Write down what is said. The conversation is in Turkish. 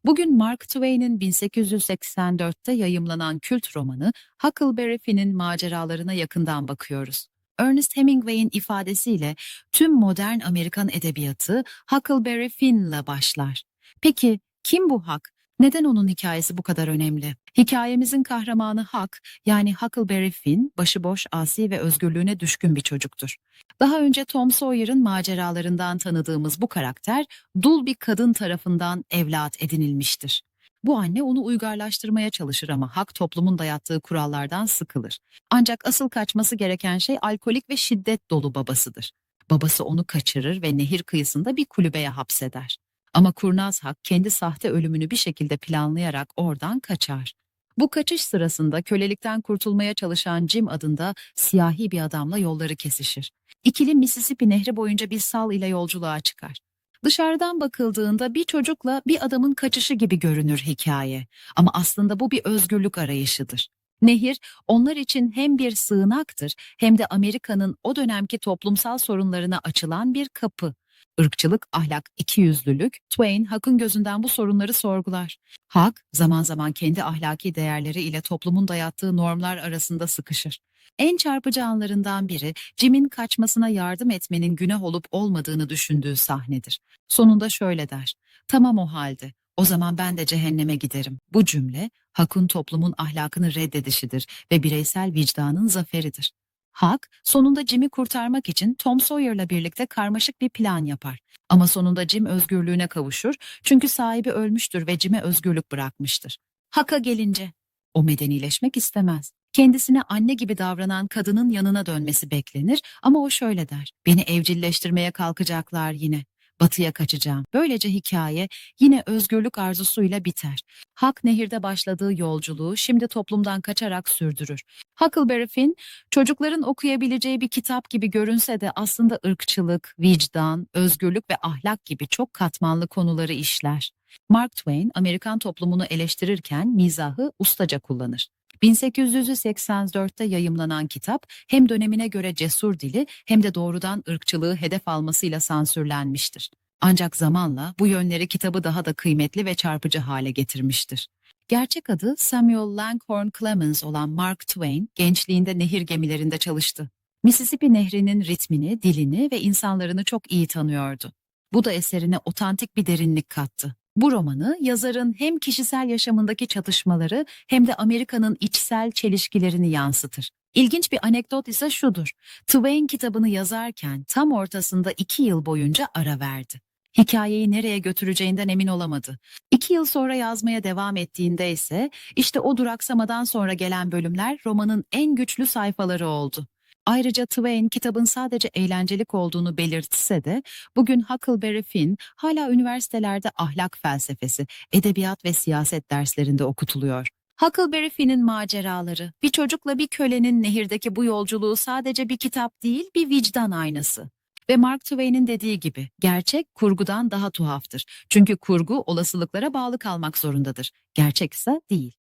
Bugün Mark Twain'in 1884'te yayımlanan kült romanı Huckleberry Finn'in maceralarına yakından bakıyoruz. Ernest Hemingway'in ifadesiyle tüm modern Amerikan edebiyatı Huckleberry Finn'le başlar. Peki kim bu Huck? Neden onun hikayesi bu kadar önemli? Hikayemizin kahramanı Huck, yani Huckleberry Finn, başıboş, asi ve özgürlüğüne düşkün bir çocuktur. Daha önce Tom Sawyer'ın maceralarından tanıdığımız bu karakter, dul bir kadın tarafından evlat edinilmiştir. Bu anne onu uygarlaştırmaya çalışır ama Huck toplumun dayattığı kurallardan sıkılır. Ancak asıl kaçması gereken şey alkolik ve şiddet dolu babasıdır. Babası onu kaçırır ve nehir kıyısında bir kulübeye hapseder. Ama kurnaz Huck kendi sahte ölümünü bir şekilde planlayarak oradan kaçar. Bu kaçış sırasında kölelikten kurtulmaya çalışan Jim adında siyahi bir adamla yolları kesişir. İkili Mississippi Nehri boyunca bir sal ile yolculuğa çıkar. Dışarıdan bakıldığında bir çocukla bir adamın kaçışı gibi görünür hikaye. Ama aslında bu bir özgürlük arayışıdır. Nehir onlar için hem bir sığınaktır hem de Amerika'nın o dönemki toplumsal sorunlarına açılan bir kapı. Irkçılık, ahlak, ikiyüzlülük, Twain, Huck'ın gözünden bu sorunları sorgular. Huck, zaman zaman kendi ahlaki değerleri ile toplumun dayattığı normlar arasında sıkışır. En çarpıcı anlarından biri, Jim'in kaçmasına yardım etmenin günah olup olmadığını düşündüğü sahnedir. Sonunda şöyle der: "Tamam o halde. O zaman ben de cehenneme giderim." Bu cümle, Huck'un toplumun ahlakını reddedişidir ve bireysel vicdanın zaferidir. Huck, sonunda Jim'i kurtarmak için Tom Sawyer'la birlikte karmaşık bir plan yapar. Ama sonunda Jim özgürlüğüne kavuşur çünkü sahibi ölmüştür ve Jim'e özgürlük bırakmıştır. Huck'a gelince, o medenileşmek istemez. Kendisine anne gibi davranan kadının yanına dönmesi beklenir ama o şöyle der: "Beni evcilleştirmeye kalkacaklar yine. Batıya kaçacağım." Böylece hikaye yine özgürlük arzusuyla biter. Huck nehirde başladığı yolculuğu şimdi toplumdan kaçarak sürdürür. Huckleberry Finn, çocukların okuyabileceği bir kitap gibi görünse de aslında ırkçılık, vicdan, özgürlük ve ahlak gibi çok katmanlı konuları işler. Mark Twain, Amerikan toplumunu eleştirirken mizahı ustaca kullanır. 1884'te yayımlanan kitap hem dönemine göre cesur dili hem de doğrudan ırkçılığı hedef almasıyla sansürlenmiştir. Ancak zamanla bu yönleri kitabı daha da kıymetli ve çarpıcı hale getirmiştir. Gerçek adı Samuel Langhorne Clemens olan Mark Twain, gençliğinde nehir gemilerinde çalıştı. Mississippi Nehri'nin ritmini, dilini ve insanlarını çok iyi tanıyordu. Bu da eserine otantik bir derinlik kattı. Bu romanı yazarın hem kişisel yaşamındaki çatışmaları hem de Amerika'nın içsel çelişkilerini yansıtır. İlginç bir anekdot ise şudur: Twain kitabını yazarken tam ortasında 2 yıl boyunca ara verdi. Hikayeyi nereye götüreceğinden emin olamadı. 2 yıl sonra yazmaya devam ettiğinde ise işte o duraksamadan sonra gelen bölümler romanın en güçlü sayfaları oldu. Ayrıca Twain kitabın sadece eğlencelik olduğunu belirtse de bugün Huckleberry Finn hala üniversitelerde ahlak felsefesi, edebiyat ve siyaset derslerinde okutuluyor. Huckleberry Finn'in maceraları, bir çocukla bir kölenin nehirdeki bu yolculuğu sadece bir kitap değil, bir vicdan aynası. Ve Mark Twain'in dediği gibi, gerçek kurgudan daha tuhaftır. Çünkü kurgu olasılıklara bağlı kalmak zorundadır. Gerçek ise değil.